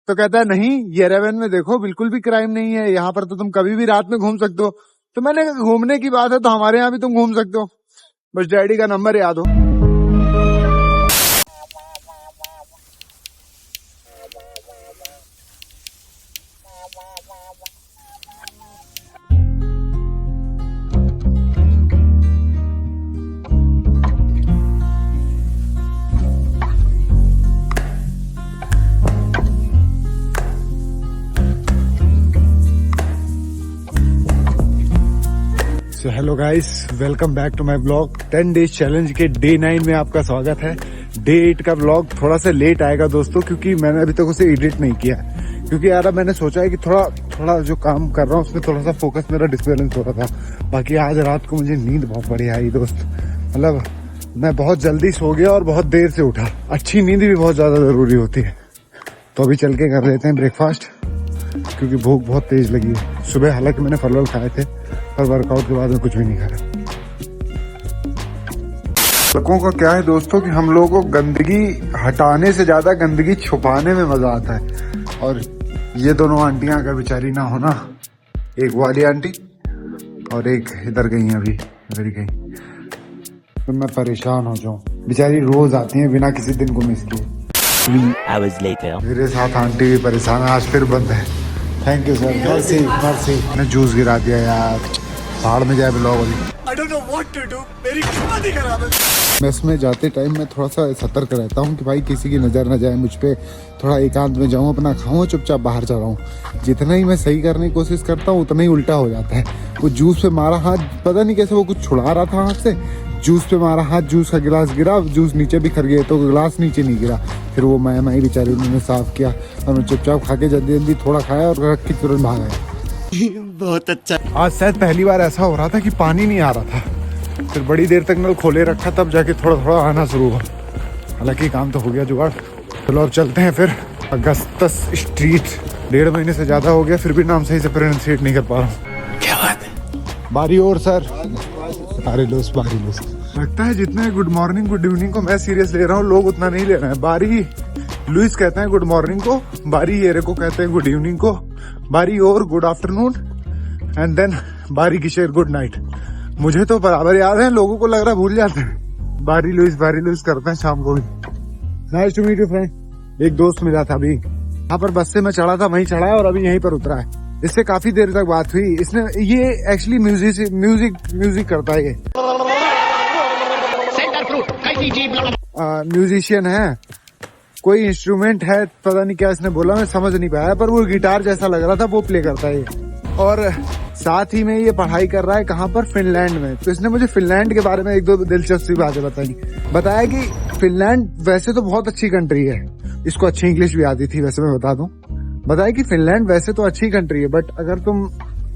तो कहता है नहीं, येरेवन में देखो बिल्कुल भी क्राइम नहीं है, यहाँ पर तो तुम कभी भी रात में घूम सकते हो। तो मैंने कहा घूमने की बात है तो हमारे यहाँ भी तुम घूम सकते हो, बस डैडी का नंबर याद हो। So hello guys, welcome back to my blog. 10 days challenge के डे 9 में आपका स्वागत है। डे 8 का ब्लॉग थोड़ा सा लेट आएगा दोस्तों, क्योंकि मैंने अभी तक उसे एडिट नहीं किया, क्योंकि यार मैंने सोचा है कि थोड़ा जो काम कर रहा हूँ उसमें थोड़ा सा फोकस मेरा डिसबैलेंस हो रहा था। बाकी आज रात को मुझे नींद बहुत बढ़िया आई दोस्त, मतलब मैं बहुत जल्दी सो गया और बहुत देर से उठा। अच्छी नींद भी बहुत ज्यादा जरूरी होती है। तो अभी चल के कर लेते हैं ब्रेकफास्ट, क्योंकि भूख बहुत तेज लगी है। सुबह हालांकि मैंने फल खाए थे, पर वर्कआउट के बाद में कुछ भी नहीं खाया। लोगों का क्या है दोस्तों कि हम लोगों को गंदगी हटाने से ज्यादा गंदगी छुपाने में मजा आता है। और ये दोनों आंटियां अगर बेचारी ना होना, एक वाली आंटी और एक इधर गई अभी इधर गई, तो मैं परेशान हो जाऊं। बेचारी रोज आती हैं बिना किसी दिन को मिस किए। 3 hours later. मेरे साथ आंटी भी परेशान है, आज फिर बंद है। Thank you sir, mercy mercy. मैंने जूस गिरा दिया यार, पहाड़ में जाए ब्लॉग वाली। I don't know what to do, मेरी किस्मत ही खराब है। मेस में जाते टाइम मैं थोड़ा सा सतर्क रहता हूँ कि भाई किसी की नजर न जाए मुझ पे। थोड़ा एकांत में जाऊँ, अपना खाऊं, चुपचाप बाहर चला हूँ। जितना ही मैं सही करने की कोशिश करता हूँ उतना ही उल्टा हो जाता है। वो जूस पे मारा हाथ, पता नहीं कैसे वो कुछ छुड़ा रहा था हाथ से, जूस पे मारा हाथ, जूस का गिलास गिरा, जूस नीचे बिखर गया, तो गिलास नीचे नहीं गिरा। फिर वो मैं बेचारी उन्होंने साफ किया और मैं चुपचाप खा के जल्दी जल्दी थोड़ा खाया और रख के तुरंत भाग गया। बहुत अच्छा। आज शायद पहली बार ऐसा हो रहा था कि पानी नहीं आ रहा था, फिर बड़ी देर तक नल खोले रखा, तब जाके थोड़ा थोड़ा आना शुरू हुआ। हालांकि काम तो हो गया जुगाड़। चलो अब चलते हैं फिर अगस्तस स्ट्रीट। 1.5 महीने से ज्यादा हो गया, फिर भी नाम सही से प्रोनाउंसिएट नहीं कर पा रहा हूँ। क्या बात है? बारी और सर, बारी लोस। लगता है जितने गुड मॉर्निंग गुड इवनिंग को मैं सीरियस ले रहा हूँ, लोग उतना नहीं ले रहे हैं। बारी लुइस कहते हैं गुड मॉर्निंग को, बारी येरे को कहते हैं गुड इवनिंग को, बारी और गुड आफ्टरनून, एंड देन बारी किशोर गुड नाइट। मुझे तो बराबर याद है, लोगों को लग रहा है भूल जाते हैं। बारी लुइस करते हैं शाम को भी। Nice to meet you friend. एक दोस्त मिला था अभी, यहाँ पर बस से मैं चढ़ा था, वहीं चढ़ा है और अभी यहीं पर उतरा है। इससे काफी देर तक बात हुई। इसने ये एक्चुअली म्यूजिक करता है, ये म्यूजिशियन है, कोई इंस्ट्रूमेंट है, पता नहीं क्या इसने बोला, मैं समझ नहीं पाया, पर वो गिटार जैसा लग रहा था, वो प्ले करता है ये। और साथ ही में ये पढ़ाई कर रहा है कहाँ पर, फिनलैंड में। तो इसने मुझे फिनलैंड के बारे में 1-2 दिलचस्प बातें बताया कि फिनलैंड वैसे तो बहुत अच्छी कंट्री है। इसको अच्छी इंग्लिश भी आती थी वैसे, मैं बता दूं। बताया कि फिनलैंड वैसे तो अच्छी कंट्री है, बट अगर तुम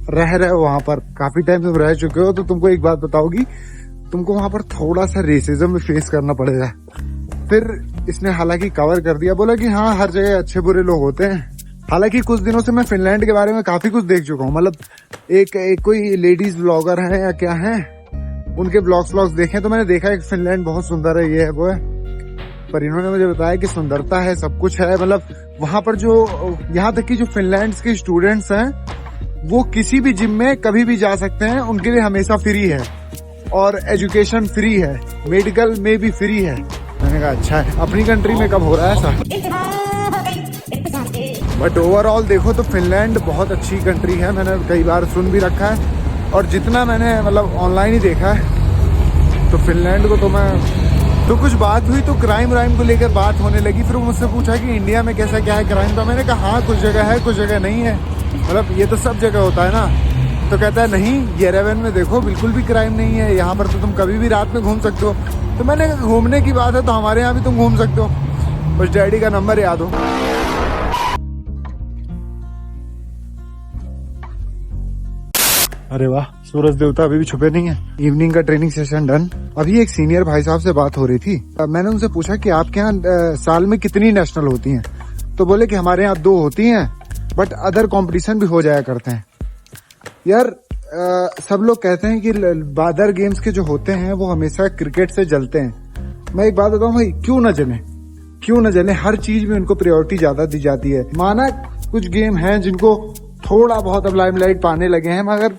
रह रहे हो वहां पर, काफी टाइम तुम रह चुके हो, तो तुमको एक बात बताओगी, तुमको वहां पर थोड़ा सा रेसिज्म फेस करना पड़ेगा। फिर इसने हालांकि कवर कर दिया, बोला कि हाँ हर जगह अच्छे बुरे लोग होते हैं। हालांकि कुछ दिनों से मैं फिनलैंड के बारे में काफी कुछ देख चुका हूँ, मतलब एक कोई लेडीज ब्लॉगर है या क्या है, उनके ब्लॉग्स देखे तो मैंने देखा है कि फिनलैंड बहुत सुंदर है, ये है वो है। पर इन्होंने मुझे बताया कि सुंदरता है, सब कुछ है, मतलब वहां पर जो, यहाँ तक कि जो फिनलैंड के स्टूडेंट्स हैं वो किसी भी जिम में कभी भी जा सकते हैं, उनके लिए हमेशा फ्री है, और एजुकेशन फ्री है, मेडिकल में भी फ्री है। मैंने कहा अच्छा है, अपनी कंट्री में कब हो रहा है ऐसा। बट ओवरऑल देखो तो फिनलैंड बहुत अच्छी कंट्री है, मैंने कई बार सुन भी रखा है, और जितना मैंने मतलब ऑनलाइन ही देखा है, तो फिनलैंड को तो मैं, तो कुछ बात हुई तो क्राइम को लेकर बात होने लगी। फिर वो मुझसे पूछा कि इंडिया में कैसा क्या है क्राइम, तो मैंने कहा हाँ कुछ जगह है कुछ जगह नहीं है, मतलब ये तो सब जगह होता है ना। तो कहता है नहीं, येरेवन में देखो बिल्कुल भी क्राइम नहीं है, यहाँ पर तो तुम कभी भी रात में घूम सकते हो। तो मैंने कहा घूमने की बात है तो हमारे यहाँ भी तुम घूम सकते हो, बस डैडी का नंबर याद हो। अरे वाह, सूरज देवता अभी भी छुपे नहीं है। इवनिंग का ट्रेनिंग सेशन डन। अभी एक सीनियर भाई साहब से बात हो रही थी, मैंने उनसे पूछा कि आपके यहाँ साल में कितनी नेशनल होती हैं, तो बोले कि हमारे यहाँ 2 होती हैं, बट अदर कंपटीशन भी हो जाया करते हैं। यार सब लोग कहते हैं कि अदर गेम्स के जो होते हैं वो हमेशा क्रिकेट से जलते हैं। मैं एक बात बताऊं भाई, क्यों ना जले, क्यों न जाने हर चीज में उनको प्रायोरिटी ज्यादा दी जाती है। माना कुछ गेम हैं जिनको थोड़ा बहुत अब लाइमलाइट पाने लगे हैं, मगर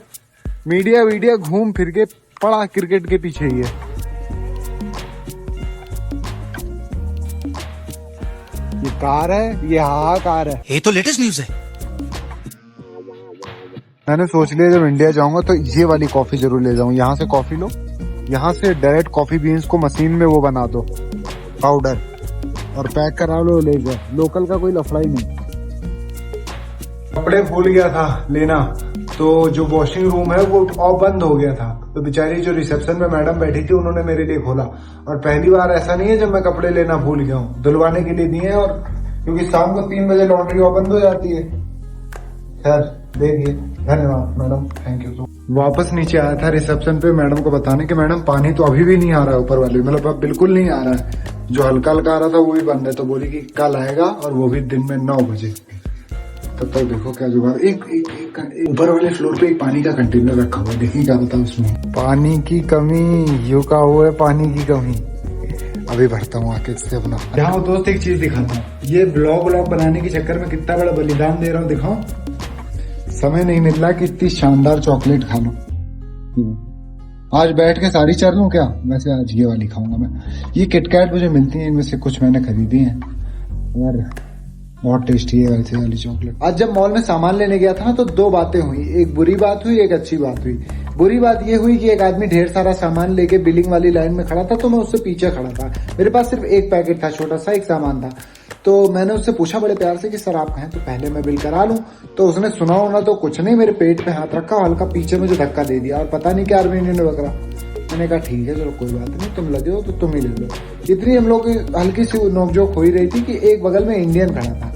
मीडिया घूम फिर के पड़ा क्रिकेट के पीछे ही है। ये कार है, ये कार है। ये तो लेटेस्ट न्यूज है। मैंने सोच लिया जब इंडिया जाऊंगा तो ये वाली कॉफी जरूर ले जाऊं। यहाँ से कॉफी लो, यहाँ से डायरेक्ट कॉफी बीन्स को मशीन में वो बना दो पाउडर और पैक करा लो, ले जाओ। लोकल का कोई लफड़ा ही नहीं। कपड़े भूल गया था लेना, तो जो वॉशिंग रूम है वो बंद हो गया था। तो बेचारी जो रिसेप्शन में मैडम बैठी थी उन्होंने मेरे लिए खोला। और पहली बार ऐसा नहीं है जब मैं कपड़े लेना भूल गया हूँ, धुलवाने के लिए दिए। और क्योंकि शाम को 3 बजे लॉन्ड्री बंद हो जाती है। खैर देखिए, धन्यवाद मैडम, थैंक यू। वापस नीचे आया था रिसेप्शन पे मैडम को बताने कि मैडम पानी तो अभी भी नहीं आ रहा है ऊपर वाली, मतलब अब बिल्कुल नहीं आ रहा है। जो हल्का हल्का आ रहा था वो भी बंद है। तो बोली कि कल आएगा और वो भी दिन में 9 बजे। तब तक देखो क्या जुगाड़। एक ऊपर वाले फ्लोर पे एक पानी का कंटेनर रखा हुआ है, देखिए क्या होता है उसमें। पानी की कमी, यू का हुआ है पानी की कमी। अभी भरता हूँ आके इससे अपना। यहाँ दोस्त एक चीज दिखाता हूँ, ये ब्लॉग बनाने के चक्कर में कितना बड़ा बलिदान दे रहा हूँ, दिखाऊं। समय नहीं मिल रहा कि इतनी शानदार चॉकलेट खा लूं। आज बैठ के सारी चर लूं क्या? वैसे आज ये वाली खाऊंगा मैं। ये किटकैट मुझे मिलती है, इनमें से कुछ मैंने खरीदी हैं और बहुत टेस्टी है वैसे वाली चॉकलेट। आज जब मॉल में सामान लेने गया था ना तो 2 बातें हुई, एक बुरी बात हुई, एक अच्छी बात हुई। बुरी बात ये हुई कि एक आदमी ढेर सारा सामान लेके बिलिंग वाली लाइन में खड़ा था, तो मैं उससे पीछे खड़ा था। मेरे पास सिर्फ एक पैकेट था, छोटा सा एक सामान था। तो मैंने उससे पूछा बड़े प्यार से कि सर आप कहें तो पहले मैं बिल करा लूं। तो उसने सुना होना तो कुछ नहीं, मेरे पेट पे हाथ रखा, हल्का पीछे मुझे धक्का दे दिया और पता नहीं क्या आर्मेनियन ने बकरा। मैंने कहा ठीक है चलो कोई बात नहीं, तुम लगे हो तो तुम ही ले लो। इतनी हम लोग की हल्की सी नोकझोंक हो ही रही थी कि एक बगल में इंडियन खड़ा था।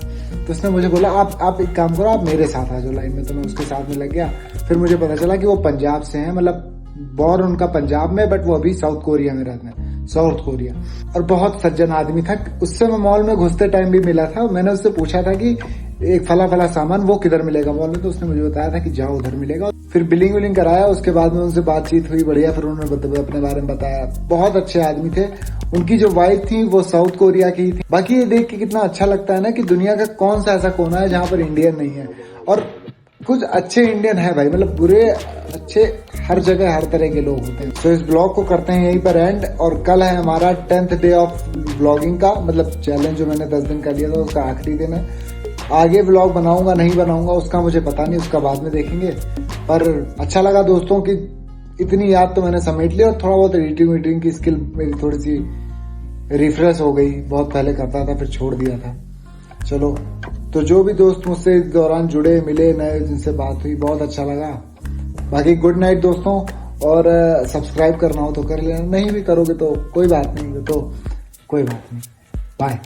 तो उसने मुझे बोला आप एक काम करो, आप मेरे साथ आ जाओ लाइन में। तो मैं उसके साथ में लग गया। फिर मुझे पता चला कि वो पंजाब से हैं, मतलब बॉर्न उनका पंजाब में, बट वो अभी साउथ कोरिया में रहते हैं, साउथ कोरिया। और बहुत सज्जन आदमी था। उससे मैं मॉल में घुसते टाइम भी मिला था। मैंने उससे पूछा था कि एक फला सामान वो किधर मिलेगा मॉल में, तो उसने मुझे बताया था कि जाओ उधर मिलेगा। फिर बिलिंग विलिंग कराया, उसके बाद में उनसे बातचीत हुई बढ़िया। फिर उन्होंने अपने बारे में बताया। बहुत अच्छे आदमी थे। उनकी जो वाइफ थी वो साउथ कोरिया की थी। बाकी ये देख के कितना अच्छा लगता है ना कि दुनिया का कौन सा ऐसा कोना है जहाँ पर इंडियन नहीं है। और कुछ अच्छे इंडियन है भाई, मतलब बुरे अच्छे हर जगह हर तरह के लोग होते हैं। तो इस ब्लॉग को करते हैं यहीं पर एंड। और कल है हमारा 10th डे ऑफ ब्लॉगिंग का, मतलब चैलेंज जो मैंने 10 दिन का लिया था उसका आखिरी दिन है। आगे ब्लॉग बनाऊंगा नहीं बनाऊंगा उसका मुझे पता नहीं, उसका बाद में देखेंगे। पर अच्छा लगा दोस्तों की इतनी याद तो मैंने समेट ली। और थोड़ा बहुत एडिटिंग की स्किल मेरी थोड़ी सी रिफ्रेश हो गई। बहुत पहले करता था फिर छोड़ दिया था। चलो, तो जो भी दोस्त मुझसे इस दौरान जुड़े मिले नए जिनसे बात हुई, बहुत अच्छा लगा। बाकी गुड नाइट दोस्तों। और सब्सक्राइब करना हो तो कर लेना, नहीं भी करोगे तो कोई बात नहीं, तो कोई बात नहीं। बाय।